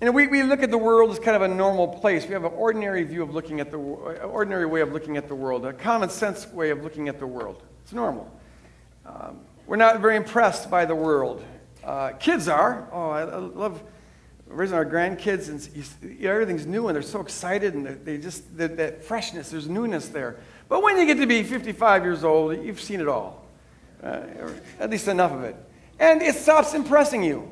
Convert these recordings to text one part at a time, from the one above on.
And we look at the world as kind of a normal place. We have an ordinary view of looking at the ordinary way of looking at the world, a common sense way of looking at the world. It's normal. We're not very impressed by the world. Kids are. Oh, I love raising our grandkids, and everything's new, and they're so excited, and they just that freshness. There's newness there. But when you get to be 55 years old, you've seen it all, or at least enough of it, and it stops impressing you.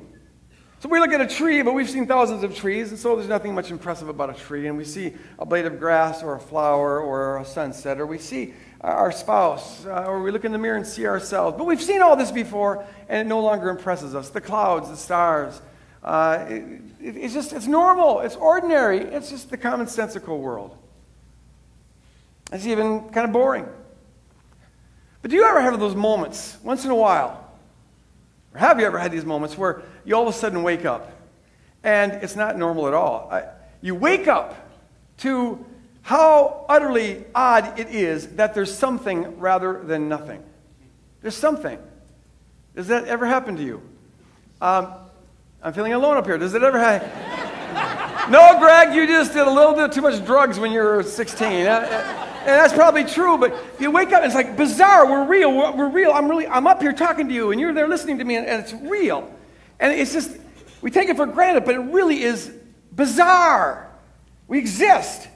So we look at a tree, but we've seen thousands of trees, and so there's nothing much impressive about a tree. And we see a blade of grass or a flower or a sunset, or we see our spouse, or we look in the mirror and see ourselves. But we've seen all this before, and it no longer impresses us. The clouds, the stars. It's normal. It's ordinary. It's just the commonsensical world. It's even kind of boring. But do you ever have those moments, once in a while? Or have you ever had these moments where you all of a sudden wake up and it's not normal at all? You wake up to how utterly odd it is that there's something rather than nothing. There's something. Does that ever happen to you? I'm feeling alone up here. Does it ever happen? No, Greg, you just did a little bit too much drugs when you were 16. And that's probably true, but you wake up and it's like bizarre. We're real. We're real. I'm up here talking to you, and you're there listening to me, and it's real. And it's just, we take it for granted, but it really is bizarre. We exist.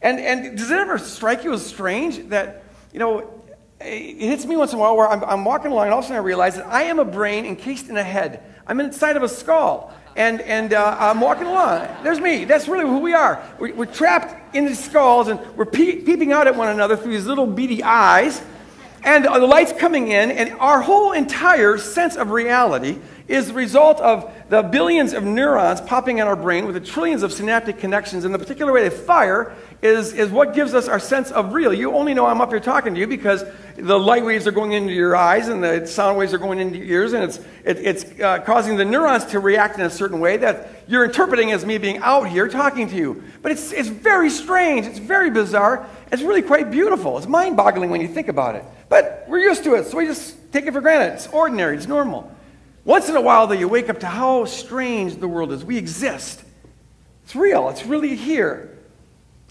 And does it ever strike you as strange that, it hits me once in a while where I'm walking along, and all of a sudden I realize that I am a brain encased in a head. I'm inside of a skull. And I'm walking along. There's me. That's really who we are. We're trapped in these skulls, and we're peeping out at one another through these little beady eyes. And the light's coming in, and our whole entire sense of reality is the result of the billions of neurons popping in our brain with the trillions of synaptic connections. And the particular way they fire is what gives us our sense of real. You only know I'm up here talking to you because the light waves are going into your eyes and the sound waves are going into your ears, and it's causing the neurons to react in a certain way that you're interpreting as me being out here talking to you. But it's very strange. It's very bizarre. It's really quite beautiful. It's mind-boggling when you think about it. But we're used to it, so we just take it for granted. It's ordinary. It's normal. Once in a while, though, you wake up to how strange the world is. We exist. It's real. It's really here.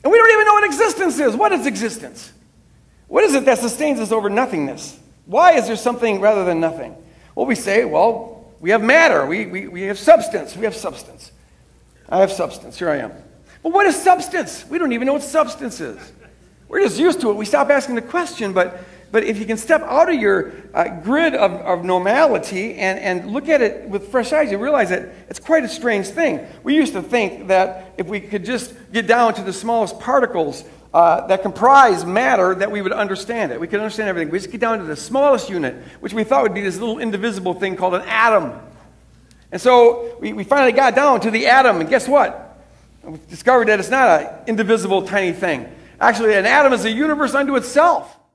And we don't even know what existence is. What is existence? What is it that sustains us over nothingness? Why is there something rather than nothing? Well, we say, well, we have matter. We have substance. We have substance. I have substance. Here I am. But what is substance? We don't even know what substance is. We're just used to it. We stop asking the question, but if you can step out of your grid of normality and look at it with fresh eyes, you realize that it's quite a strange thing. We used to think that if we could just get down to the smallest particles that comprise matter, that we would understand it. We could understand everything. We just get down to the smallest unit, which we thought would be this little indivisible thing called an atom. And so we finally got down to the atom, and guess what? We discovered that it's not an indivisible tiny thing. Actually, an atom is a universe unto itself.